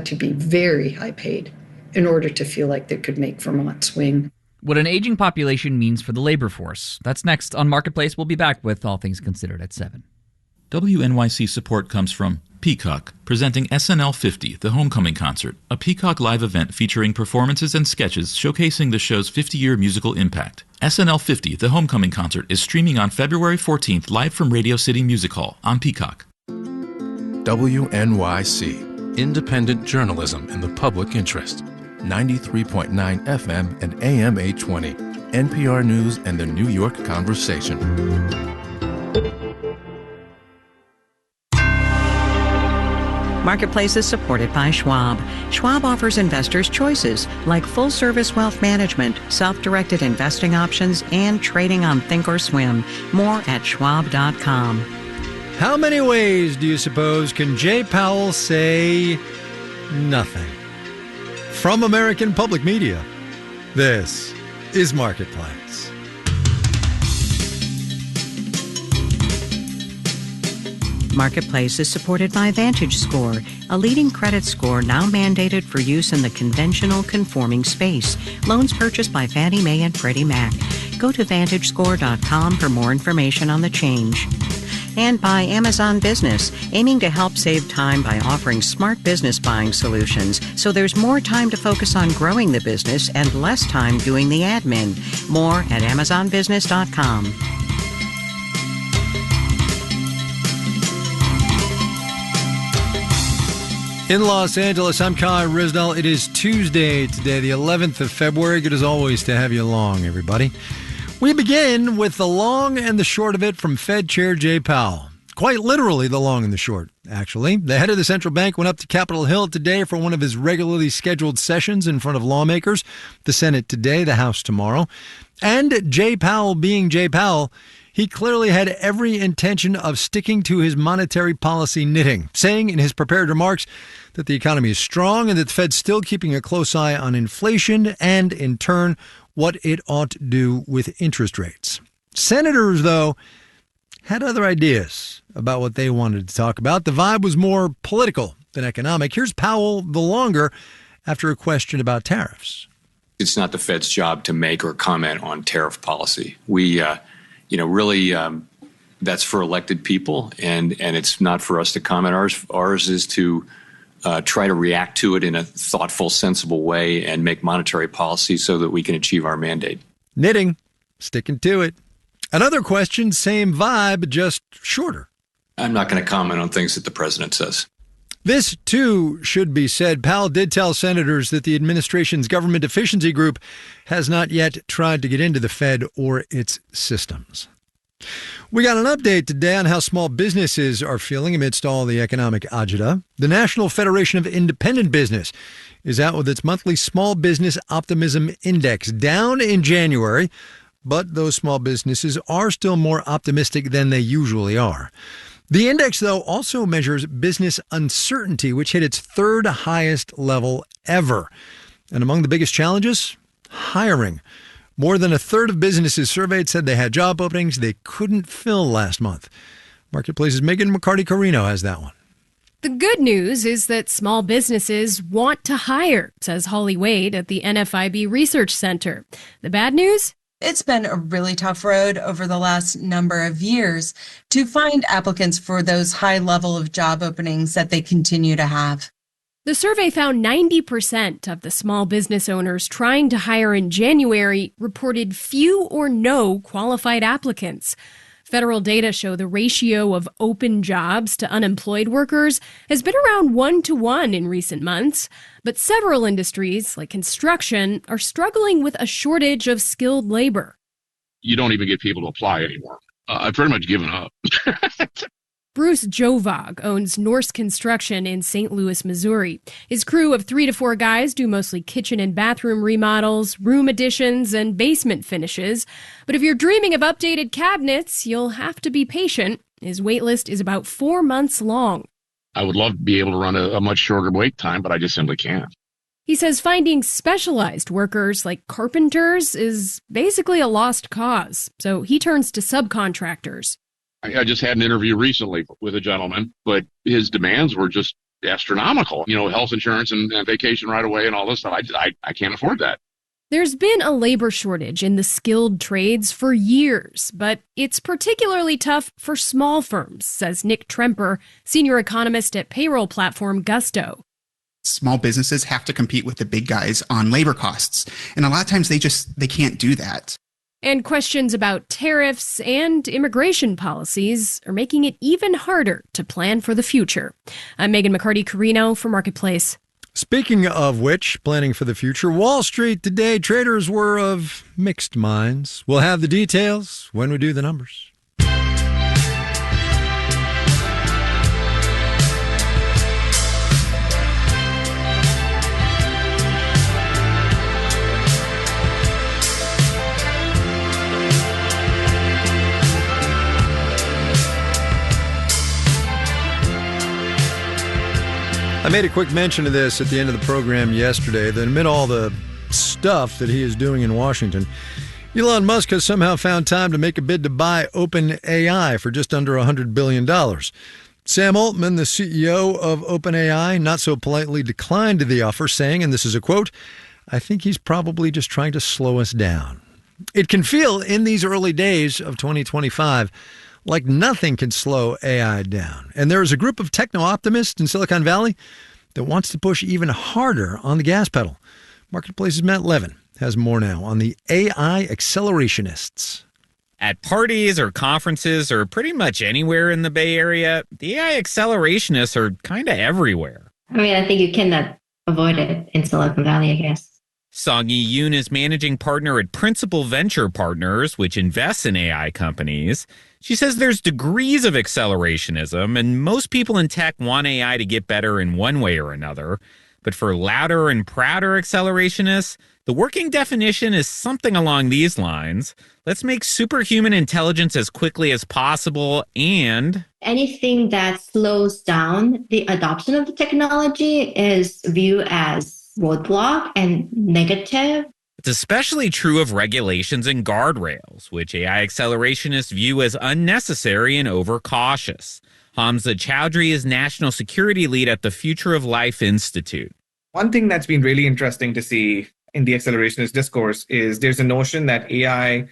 to be very high paid in order to feel like they could make Vermont swing. What an aging population means for the labor force. That's next on Marketplace. We'll be back with All Things Considered at 7. WNYC support comes from Peacock, presenting SNL 50, the Homecoming Concert, a Peacock live event featuring performances and sketches showcasing the show's 50-year musical impact. SNL 50, the Homecoming Concert, is streaming on February 14th live from Radio City Music Hall on Peacock. WNYC, independent journalism in the public interest. 93.9 FM and AM 820. NPR News and the New York Conversation. Marketplace is supported by Schwab. Schwab offers investors choices like full-service wealth management, self-directed investing options, and trading on Thinkorswim. More at schwab.com. How many ways do you suppose can Jay Powell say nothing? From American Public Media, this is Marketplace. Marketplace is supported by VantageScore, a leading credit score now mandated for use in the conventional conforming space. Loans purchased by Fannie Mae and Freddie Mac. Go to VantageScore.com for more information on the change. And by Amazon Business, aiming to help save time by offering smart business buying solutions so there's more time to focus on growing the business and less time doing the admin. More at AmazonBusiness.com. In Los Angeles, I'm Kai Risdell. It is Tuesday today, the 11th of February. Good as always to have you along, everybody. We begin with the long and the short of it from Fed Chair Jay Powell. Quite literally the long and the short, actually. The head of the central bank went up to Capitol Hill today for one of his regularly scheduled sessions in front of lawmakers. The Senate today, the House tomorrow. And Jay Powell being Jay Powell, he clearly had every intention of sticking to his monetary policy knitting, saying in his prepared remarks that the economy is strong and that the Fed's still keeping a close eye on inflation and, in turn, what it ought to do with interest rates. Senators, though, had other ideas about what they wanted to talk about. The vibe was more political than economic. Here's Powell the longer after a question about tariffs. It's not the Fed's job to make or comment on tariff policy. We, really, that's for elected people, and it's not for us to comment. Ours is to try to react to it in a thoughtful, sensible way and make monetary policy so that we can achieve our mandate. Knitting, sticking to it. Another question, same vibe, just shorter. I'm not going to comment on things that the president says. This, too, should be said. Powell did tell senators that the administration's government efficiency group has not yet tried to get into the Fed or its systems. We got an update today on how small businesses are feeling amidst all the economic agita. The National Federation of Independent Business is out with its monthly Small Business Optimism Index, down in January, but those small businesses are still more optimistic than they usually are. The index, though, also measures business uncertainty, which hit its third highest level ever. And among the biggest challenges, hiring. More than a third of businesses surveyed said they had job openings they couldn't fill last month. Marketplace's Megan McCarty-Carino has that one. The good news is that small businesses want to hire, says Holly Wade at the NFIB Research Center. The bad news? It's been a really tough road over the last number of years to find applicants for those high level of job openings that they continue to have. The survey found 90% of the small business owners trying to hire in January reported few or no qualified applicants. Federal data show the ratio of open jobs to unemployed workers has been around 1-to-1 in recent months, but several industries, like construction, are struggling with a shortage of skilled labor. You don't even get people to apply anymore. I've pretty much given up. Bruce Jovog owns Norse Construction in St. Louis, Missouri. His crew of 3 to 4 guys do mostly kitchen and bathroom remodels, room additions, and basement finishes. But if you're dreaming of updated cabinets, you'll have to be patient. His wait list is about 4 months long. I would love to be able to run a much shorter wait time, but I just simply can't. He says finding specialized workers like carpenters is basically a lost cause, so he turns to subcontractors. I just had an interview recently with a gentleman, but his demands were just astronomical. Health insurance and vacation right away and all this stuff. I can't afford that. There's been a labor shortage in the skilled trades for years, but it's particularly tough for small firms, says Nick Tremper, senior economist at payroll platform Gusto. Small businesses have to compete with the big guys on labor costs. And a lot of times they can't do that. And questions about tariffs and immigration policies are making it even harder to plan for the future. I'm Megan McCarty-Carino for Marketplace. Speaking of which, planning for the future, Wall Street today, traders were of mixed minds. We'll have the details when we do the numbers. I made a quick mention of this at the end of the program yesterday, that amid all the stuff that he is doing in Washington, Elon Musk has somehow found time to make a bid to buy OpenAI for just under $100 billion. Sam Altman, the CEO of OpenAI, not so politely declined the offer, saying, and this is a quote, "I think he's probably just trying to slow us down." It can feel in these early days of 2025 like nothing can slow AI down. And there is a group of techno-optimists in Silicon Valley that wants to push even harder on the gas pedal. Marketplace's Matt Levin has more now on the AI accelerationists. At parties or conferences or pretty much anywhere in the Bay Area, the AI accelerationists are kind of everywhere. I think you cannot avoid it in Silicon Valley, I guess. Song-Yi Yoon is managing partner at Principal Venture Partners, which invests in AI companies. She says there's degrees of accelerationism, and most people in tech want AI to get better in one way or another. But for louder and prouder accelerationists, the working definition is something along these lines. Let's make superhuman intelligence as quickly as possible, and anything that slows down the adoption of the technology is viewed as roadblock and negative. It's especially true of regulations and guardrails, which AI accelerationists view as unnecessary and overcautious. Hamza Chowdhury is National Security Lead at the Future of Life Institute. One thing that's been really interesting to see in the accelerationist discourse is there's a notion that AI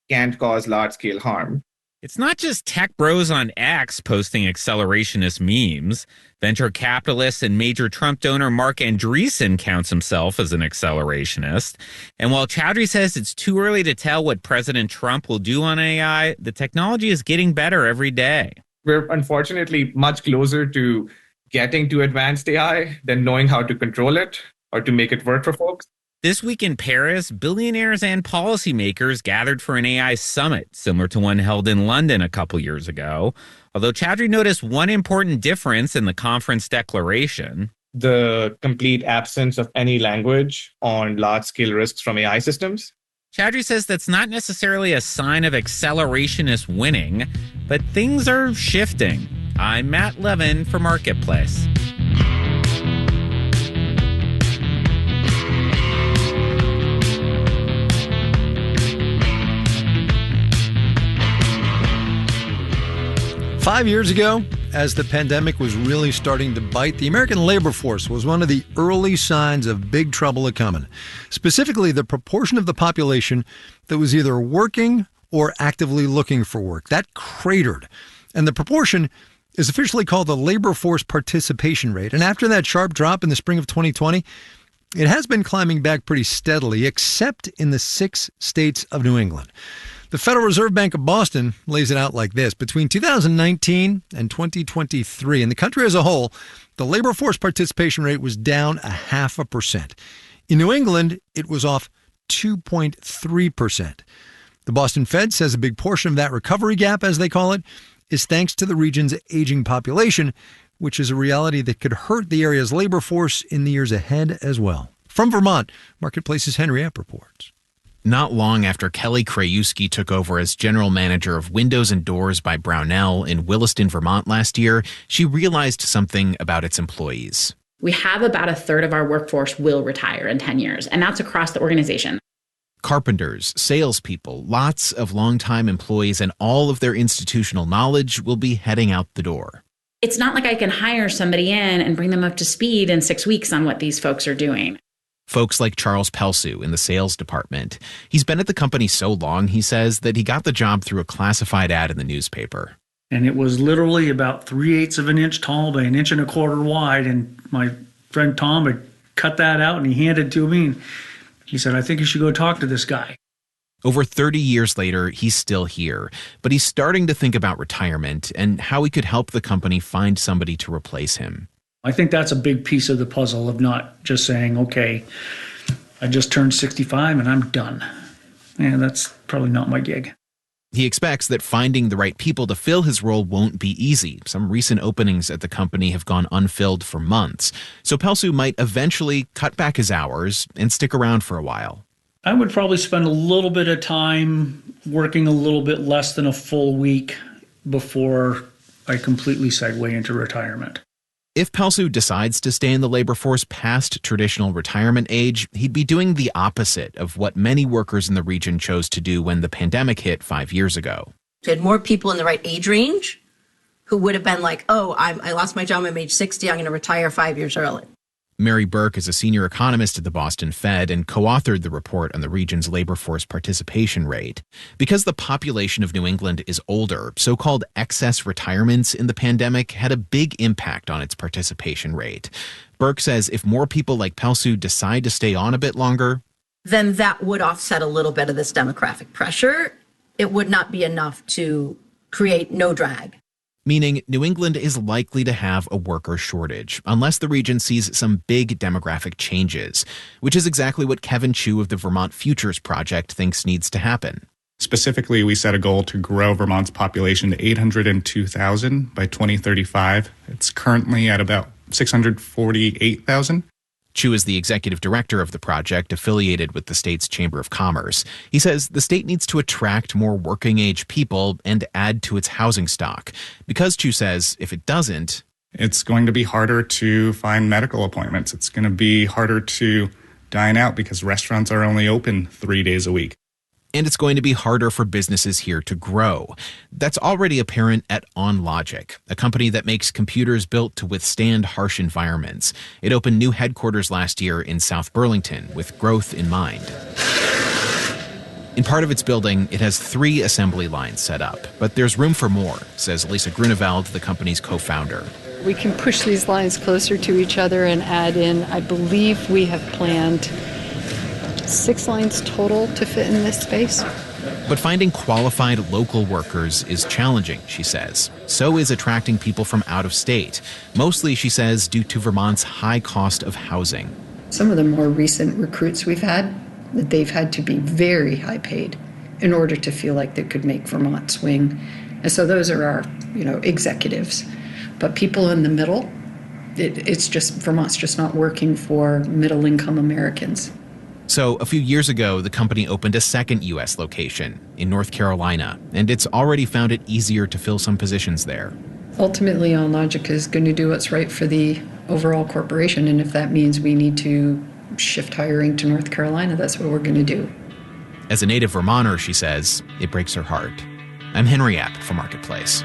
can't cause large-scale harm. It's not just tech bros on X posting accelerationist memes. Venture capitalist and major Trump donor Mark Andreessen counts himself as an accelerationist. And while Chowdhury says it's too early to tell what President Trump will do on AI, the technology is getting better every day. We're unfortunately much closer to getting to advanced AI than knowing how to control it or to make it work for folks. This week in Paris, billionaires and policymakers gathered for an AI summit, similar to one held in London a couple years ago. Although Chowdhury noticed one important difference in the conference declaration. The complete absence of any language on large-scale risks from AI systems. Chowdhury says that's not necessarily a sign of accelerationist winning, but things are shifting. I'm Matt Levin for Marketplace. Five years ago, as the pandemic was really starting to bite, the American labor force was one of the early signs of big trouble a-coming. Specifically, the proportion of the population that was either working or actively looking for work. That cratered. And the proportion is officially called the labor force participation rate. And after that sharp drop in the spring of 2020, it has been climbing back pretty steadily, except in the 6 states of New England. The Federal Reserve Bank of Boston lays it out like this. Between 2019 and 2023, in the country as a whole, the labor force participation rate was down 0.5%. In New England, it was off 2.3%. The Boston Fed says a big portion of that recovery gap, as they call it, is thanks to the region's aging population, which is a reality that could hurt the area's labor force in the years ahead as well. From Vermont, Marketplace's Henry Epp reports. Not long after Kelly Krajewski took over as general manager of Windows and Doors by Brownell in Williston, Vermont last year, she realized something about its employees. We have about a third of our workforce will retire in 10 years, and that's across the organization. Carpenters, salespeople, lots of longtime employees, and all of their institutional knowledge will be heading out the door. It's not like I can hire somebody in and bring them up to speed in 6 weeks on what these folks are doing. Folks like Charles Pelsu in the sales department. He's been at the company so long, he says, that he got the job through a classified ad in the newspaper. And it was literally about 3/8 of an inch tall by 1 1/4 inches wide. And my friend Tom had cut that out and he handed it to me. And he said, I think you should go talk to this guy. Over 30 years later, he's still here, but he's starting to think about retirement and how he could help the company find somebody to replace him. I think that's a big piece of the puzzle of not just saying, okay, I just turned 65 and I'm done. Yeah, that's probably not my gig. He expects that finding the right people to fill his role won't be easy. Some recent openings at the company have gone unfilled for months. So Pelsu might eventually cut back his hours and stick around for a while. I would probably spend a little bit of time working a little bit less than a full week before I completely segue into retirement. If Pelsu decides to stay in the labor force past traditional retirement age, he'd be doing the opposite of what many workers in the region chose to do when the pandemic hit 5 years ago. We had more people in the right age range who would have been like, oh, I lost my job at age 60, I'm going to retire 5 years early. Mary Burke is a senior economist at the Boston Fed and co-authored the report on the region's labor force participation rate. Because the population of New England is older, so-called excess retirements in the pandemic had a big impact on its participation rate. Burke says if more people like Pelsu decide to stay on a bit longer, then that would offset a little bit of this demographic pressure. It would not be enough to create no drag. Meaning New England is likely to have a worker shortage unless the region sees some big demographic changes, which is exactly what Kevin Chu of the Vermont Futures Project thinks needs to happen. Specifically, we set a goal to grow Vermont's population to 802,000 by 2035. It's currently at about 648,000. Chu is the executive director of the project, affiliated with the state's Chamber of Commerce. He says the state needs to attract more working-age people and add to its housing stock. Because Chu says if it doesn't, it's going to be harder to find medical appointments. It's going to be harder to dine out because restaurants are only open 3 days a week. And it's going to be harder for businesses here to grow. That's already apparent at OnLogic, a company that makes computers built to withstand harsh environments. It opened new headquarters last year in South Burlington with growth in mind. In part of its building, it has 3 assembly lines set up, but there's room for more, says Lisa Grunewald, the company's co-founder. We can push these lines closer to each other and add in, I believe we have planned 6 lines total to fit in this space. But finding qualified local workers is challenging, she says. So is attracting people from out of state. Mostly, she says, due to Vermont's high cost of housing. Some of the more recent recruits we've had, they've had to be very high paid in order to feel like they could make Vermont swing. And so those are our, executives. But people in the middle, it's just, Vermont's just not working for middle income Americans. So a few years ago, the company opened a second U.S. location in North Carolina, and it's already found it easier to fill some positions there. Ultimately, OnLogic is going to do what's right for the overall corporation, and if that means we need to shift hiring to North Carolina, that's what we're going to do. As a native Vermonter, she says, it breaks her heart. I'm Henry App for Marketplace.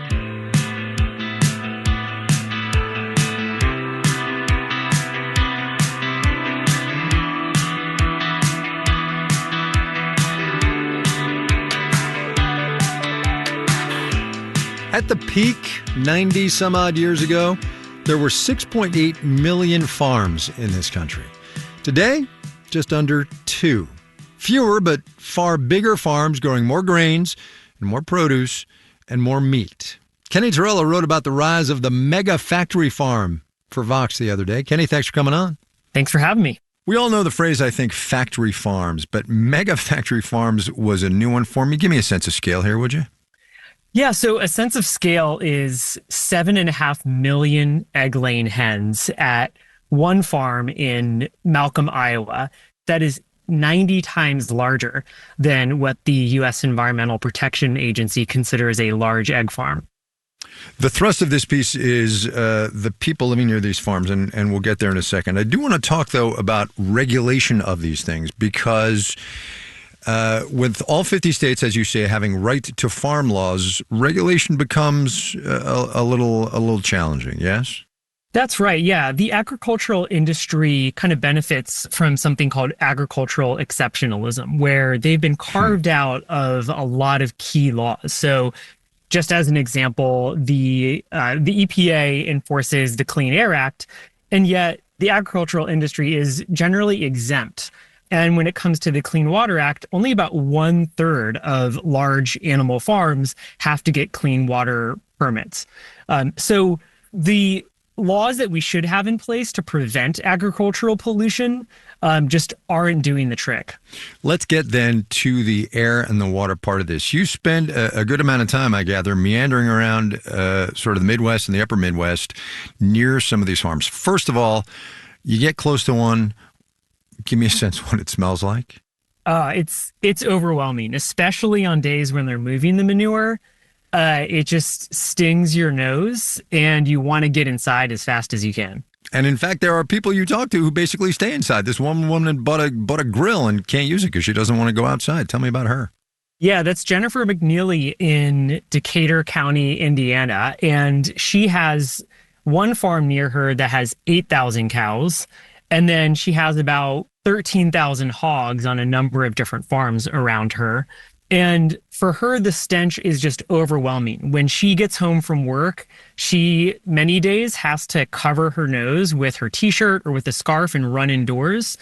At the peak, 90 some odd years ago, there were 6.8 million farms in this country. Today, just under 2. Fewer but far bigger farms growing more grains and more produce and more meat. Kenny Torello wrote about the rise of the mega factory farm for Vox the other day. Kenny, thanks for coming on. Thanks for having me. We all know the phrase, I think, factory farms, but mega factory farms was a new one for me. Give me a sense of scale here, would you? Yeah, so a sense of scale is 7.5 million egg-laying hens at one farm in Malcolm, Iowa. That is 90 times larger than what the U.S. Environmental Protection Agency considers a large egg farm. The thrust of this piece is the people living near these farms, and we'll get there in a second. I do want to talk, though, about regulation of these things because with all 50 states, as you say, having right to farm laws, regulation becomes a little challenging, yes? That's right. Yeah. The agricultural industry kind of benefits from something called agricultural exceptionalism, where they've been carved out of a lot of key laws. So just as an example, the EPA enforces the Clean Air Act, and yet the agricultural industry is generally exempt. And when it comes to the Clean Water Act, only about 1/3 of large animal farms have to get clean water permits. So the laws that we should have in place to prevent agricultural pollution just aren't doing the trick. Let's get then to the air and the water part of this. You spend a good amount of time, I gather, meandering around sort of the Midwest and the upper Midwest near some of these farms. First of all, you get close to one. Give me a sense of what it smells like. It's overwhelming, especially on days when they're moving the manure. It just stings your nose, and you want to get inside as fast as you can. And in fact, there are people you talk to who basically stay inside. This one woman bought a grill and can't use it because she doesn't want to go outside. Tell me about her. Yeah, that's Jennifer McNeely in Decatur County, Indiana. And she has one farm near her that has 8,000 cows. And then she has about 13,000 hogs on a number of different farms around her. And for her, the stench is just overwhelming. When she gets home from work, she many days has to cover her nose with her t-shirt or with a scarf and run indoors.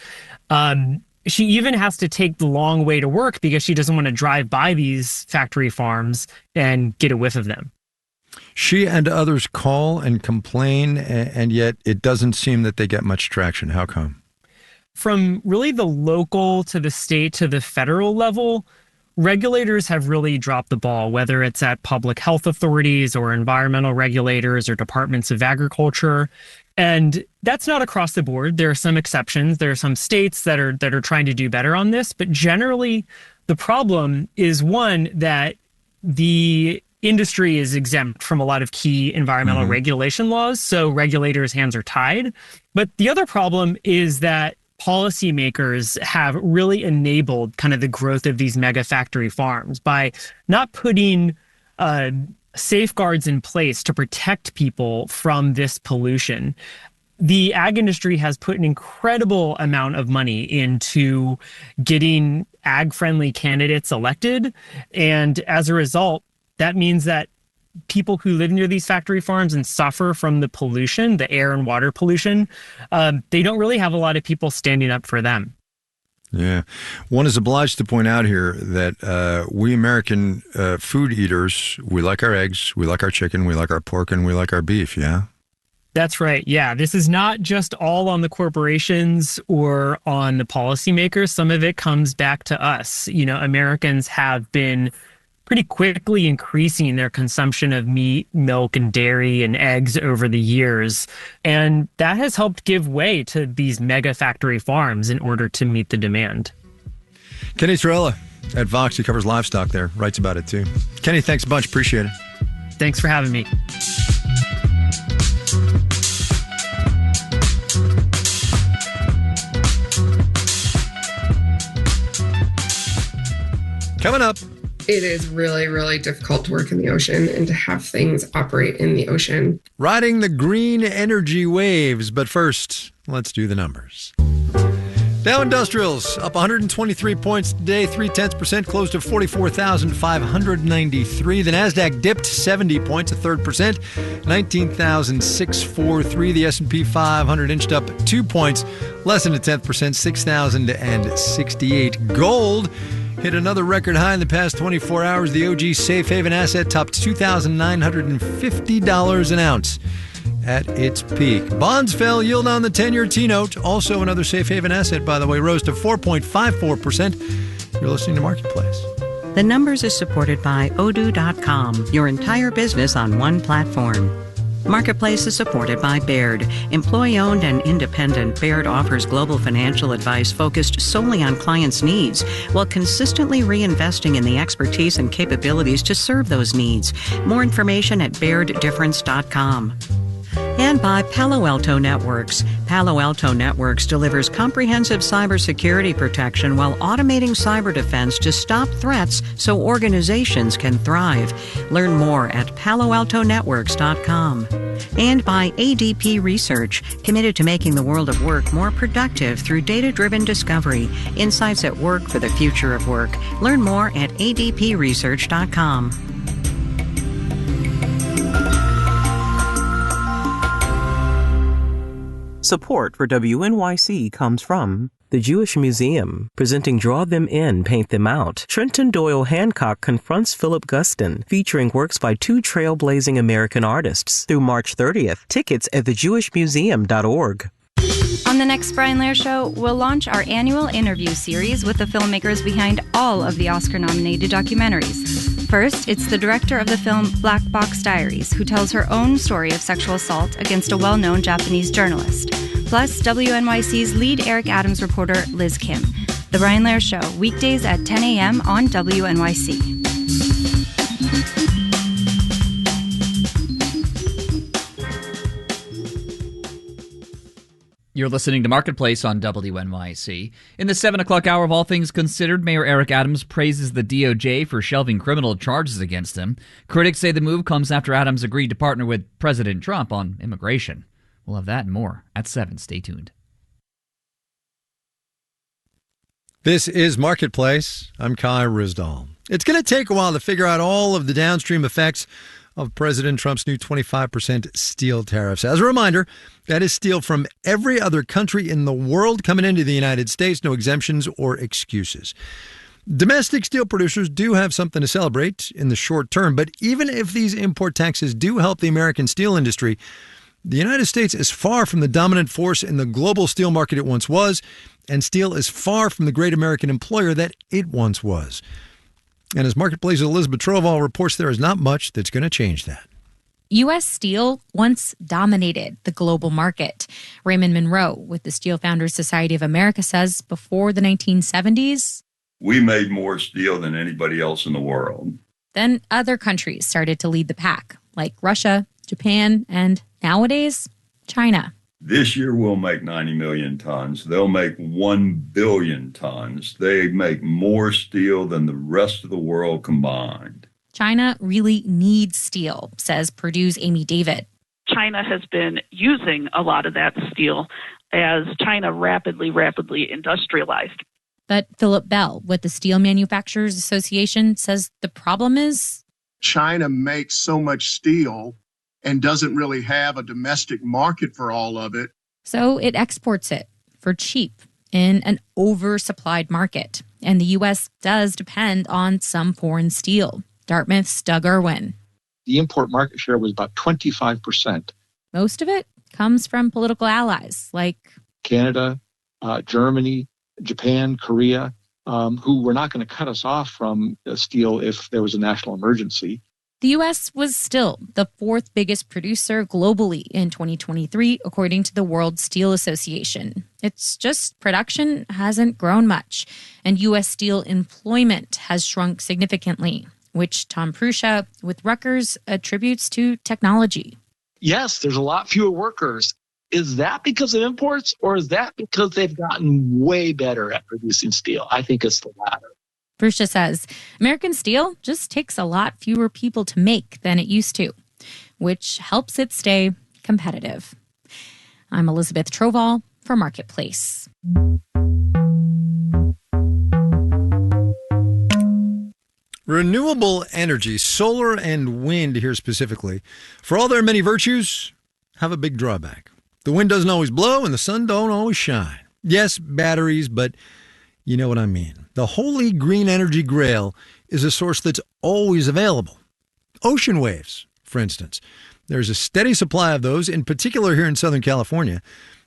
She even has to take the long way to work because she doesn't want to drive by these factory farms and get a whiff of them. She and others call and complain, and yet it doesn't seem that they get much traction. How come? From really the local to the state to the federal level, regulators have really dropped the ball, whether it's at public health authorities or environmental regulators or departments of agriculture. And that's not across the board. There are some exceptions. There are some states that are trying to do better on this. But generally, the problem is one that the industry is exempt from a lot of key environmental regulation laws. So regulators' hands are tied. But the other problem is that policymakers have really enabled kind of the growth of these mega factory farms by not putting safeguards in place to protect people from this pollution. The ag industry has put an incredible amount of money into getting ag-friendly candidates elected. And as a result, that means that people who live near these factory farms and suffer from the pollution, the air and water pollution, they don't really have a lot of people standing up for them. Yeah. One is obliged to point out here that we American food eaters, we like our eggs, we like our chicken, we like our pork, and we like our beef, yeah? That's right. Yeah. This is not just all on the corporations or on the policymakers. Some of it comes back to us. You know, Americans have been pretty quickly increasing their consumption of meat, milk, and dairy and eggs over the years. And that has helped give way to these mega factory farms in order to meet the demand. Kenny Torella at Vox, he covers livestock there, writes about it too. Kenny, thanks a bunch. Appreciate it. Thanks for having me. Coming up. It is really, really difficult to work in the ocean and to have things operate in the ocean. Riding the green energy waves. But first, let's do the numbers. Dow Industrials up 123 points today, 0.3%, closed to 44,593. The Nasdaq dipped 70 points, 1/3%, 19,643. The S&P 500 inched up 2 points, less than 1/10%, 6,068. Gold hit another record high in the past 24 hours. The OG Safe Haven asset topped $2,950 an ounce at its peak. Bonds fell, yield on the 10-year T-note, also another Safe Haven asset, by the way, rose to 4.54%. You're listening to Marketplace. The Numbers is supported by Odoo.com, your entire business on one platform. Marketplace is supported by Baird. Employee-owned and independent, Baird offers global financial advice focused solely on clients' needs, while consistently reinvesting in the expertise and capabilities to serve those needs. More information at BairdDifference.com. And by Palo Alto Networks. Palo Alto Networks delivers comprehensive cybersecurity protection while automating cyber defense to stop threats so organizations can thrive. Learn more at paloaltonetworks.com. And by ADP Research, committed to making the world of work more productive through data-driven discovery. Insights at work for the future of work. Learn more at adpresearch.com. Support for WNYC comes from the Jewish Museum, presenting Draw Them In, Paint Them Out. Trenton Doyle Hancock confronts Philip Guston, featuring works by two trailblazing American artists through March 30th. Tickets at thejewishmuseum.org. On the next Brian Lehrer Show, we'll launch our annual interview series with the filmmakers behind all of the Oscar-nominated documentaries. First, it's the director of the film Black Box Diaries, who tells her own story of sexual assault against a well-known Japanese journalist. Plus, WNYC's lead Eric Adams reporter, Liz Kim. The Brian Lehrer Show, weekdays at 10 a.m. on WNYC. You're listening to Marketplace on WNYC. In the 7 o'clock hour of All Things Considered, Mayor Eric Adams praises the DOJ for shelving criminal charges against him. Critics say the move comes after Adams agreed to partner with President Trump on immigration. We'll have that and more at 7. Stay tuned. This is Marketplace. I'm Kai Ryssdal. It's going to take a while to figure out all of the downstream effects of President Trump's new 25% steel tariffs. As a reminder, that is steel from every other country in the world coming into the United States, no exemptions or excuses. Domestic steel producers do have something to celebrate in the short term, but even if these import taxes do help the American steel industry, the United States is far from the dominant force in the global steel market it once was, and steel is far from the great American employer that it once was. And as Marketplace's Elizabeth Troval reports, there is not much that's going to change that. U.S. Steel once dominated the global market. Raymond Monroe with the Steel Founders Society of America says before the 1970s, we made more steel than anybody else in the world. Then other countries started to lead the pack, like Russia, Japan, and nowadays, China. This year we'll make 90 million tons. They'll make 1 billion tons. They make more steel than the rest of the world combined. China really needs steel, says Purdue's Amy David. China has been using a lot of that steel as China rapidly industrialized. But Philip Bell with the Steel Manufacturers Association says the problem is China makes so much steel and doesn't really have a domestic market for all of it. So it exports it for cheap in an oversupplied market. And the U.S. does depend on some foreign steel. Dartmouth's Doug Irwin. The import market share was about 25%. Most of it comes from political allies like Canada, Germany, Japan, Korea, who were not going to cut us off from steel if there was a national emergency. The U.S. was still the fourth biggest producer globally in 2023, according to the World Steel Association. It's just production hasn't grown much, and U.S. steel employment has shrunk significantly, which Tom Prussia with Rutgers attributes to technology. Yes, there's a lot fewer workers. Is that because of imports, or is that because they've gotten way better at producing steel? I think it's the latter. Prussia says American steel just takes a lot fewer people to make than it used to, which helps it stay competitive. I'm Elizabeth Troval for Marketplace. Renewable energy, solar and wind here specifically, for all their many virtues, have a big drawback. The wind doesn't always blow and the sun don't always shine. Yes, batteries, but you know what I mean. The holy green energy grail is a source that's always available. Ocean waves, for instance. There's a steady supply of those, in particular here in Southern California.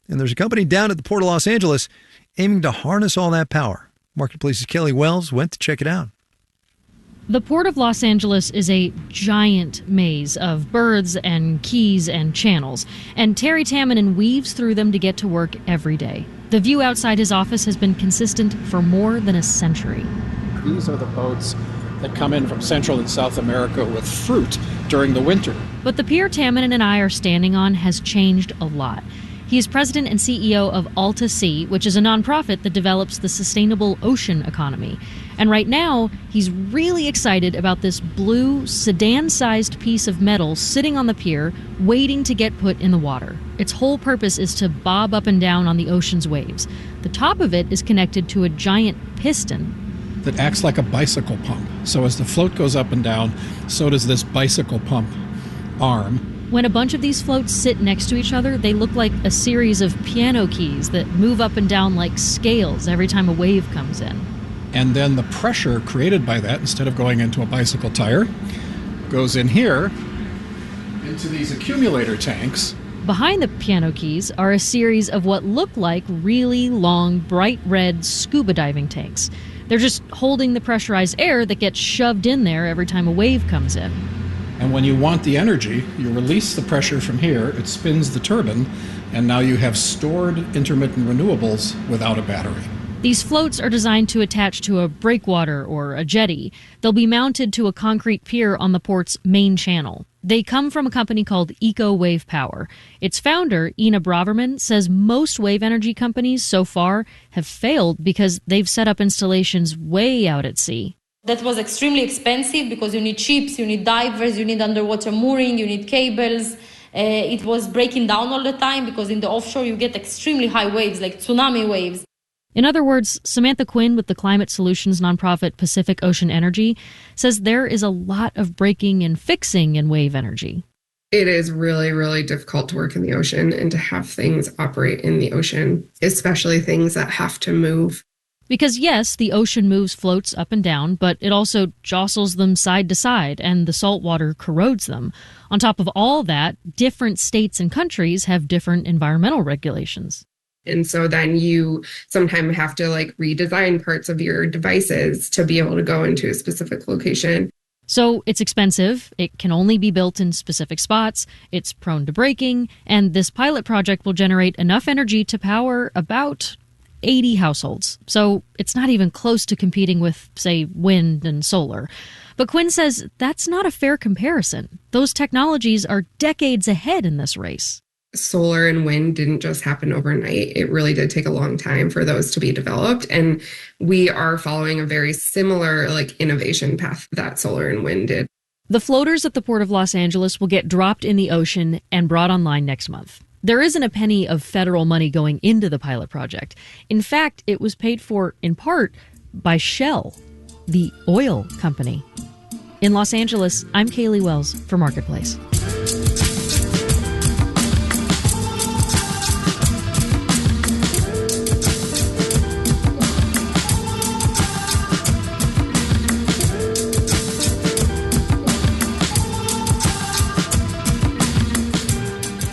And there's a company down at the Port of Los Angeles aiming to harness all that power. Marketplace's Kelly Wells went to check it out. The Port of Los Angeles is a giant maze of berths and quays and channels, and Terry Tamminen weaves through them to get to work every day. The view outside his office has been consistent for more than a century. These are the boats that come in from Central and South America with fruit during the winter. But the pier Tamminen and I are standing on has changed a lot. He is president and CEO of Alta Sea, which is a nonprofit that develops the sustainable ocean economy. And right now, he's really excited about this blue, sedan-sized piece of metal sitting on the pier, waiting to get put in the water. Its whole purpose is to bob up and down on the ocean's waves. The top of it is connected to a giant piston that acts like a bicycle pump. So as the float goes up and down, so does this bicycle pump arm. When a bunch of these floats sit next to each other, they look like a series of piano keys that move up and down like scales every time a wave comes in. And then the pressure created by that, instead of going into a bicycle tire, goes in here into these accumulator tanks. Behind the piano keys are a series of what look like really long, bright red scuba diving tanks. They're just holding the pressurized air that gets shoved in there every time a wave comes in. And when you want the energy, you release the pressure from here, it spins the turbine, and now you have stored intermittent renewables without a battery. These floats are designed to attach to a breakwater or a jetty. They'll be mounted to a concrete pier on the port's main channel. They come from a company called Eco Wave Power. Its founder, Ina Braverman, says most wave energy companies so far have failed because they've set up installations way out at sea. That was extremely expensive because you need ships, you need divers, you need underwater mooring, you need cables. It was breaking down all the time because in the offshore you get extremely high waves, like tsunami waves. In other words, Samantha Quinn with the climate solutions nonprofit Pacific Ocean Energy says there is a lot of breaking and fixing in wave energy. It is really, really difficult to work in the ocean and to have things operate in the ocean, especially things that have to move. Because yes, the ocean moves floats up and down, but it also jostles them side to side, and the salt water corrodes them. On top of all that, different states and countries have different environmental regulations. And so then you sometimes have to redesign parts of your devices to be able to go into a specific location. So it's expensive, it can only be built in specific spots, it's prone to breaking, and this pilot project will generate enough energy to power about 80 households. So it's not even close to competing with, say, wind and solar. But Quinn says that's not a fair comparison. Those technologies are decades ahead in this race. Solar and wind didn't just happen overnight. It really did take a long time for those to be developed. And we are following a very similar innovation path that solar and wind did. The floaters at the Port of Los Angeles will get dropped in the ocean and brought online next month. There isn't a penny of federal money going into the pilot project. In fact, it was paid for, in part, by Shell, the oil company. In Los Angeles, I'm Kaylee Wells for Marketplace.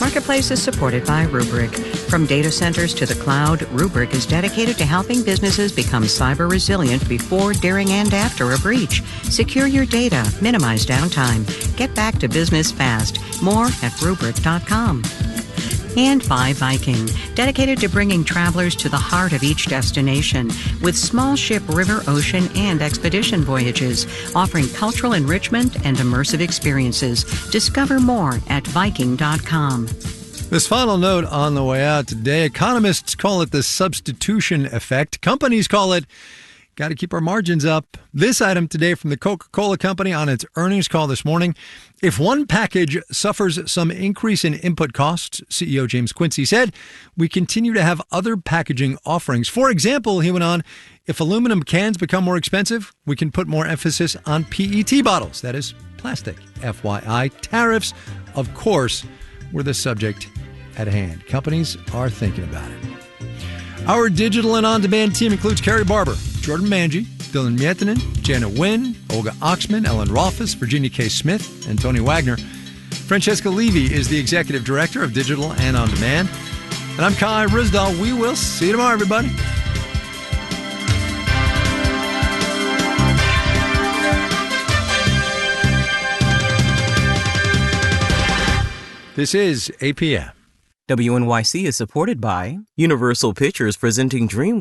Marketplace is supported by Rubrik. From data centers to the cloud, Rubrik is dedicated to helping businesses become cyber resilient before, during, and after a breach. Secure your data, minimize downtime, get back to business fast. More at Rubrik.com. And by Viking, dedicated to bringing travelers to the heart of each destination with small ship, river, ocean, and expedition voyages, offering cultural enrichment and immersive experiences. Discover more at Viking.com. This final note on the way out today, economists call it the substitution effect. Companies call it got to keep our margins up. This item today from the Coca-Cola Company on its earnings call this morning. If one package suffers some increase in input costs, CEO James Quincy said, we continue to have other packaging offerings. For example, he went on, if aluminum cans become more expensive, we can put more emphasis on PET bottles. That is plastic. FYI, tariffs, of course, were the subject at hand. Companies are thinking about it. Our digital and on-demand team includes Carrie Barber, Jordan Manji, Dylan Mietinen, Janet Wynn, Olga Oxman, Ellen Rolfes, Virginia K. Smith, and Tony Wagner. Francesca Levy is the Executive Director of Digital and On Demand. And I'm Kai Risdall. We will see you tomorrow, everybody. This is APM. WNYC is supported by Universal Pictures presenting DreamWorks.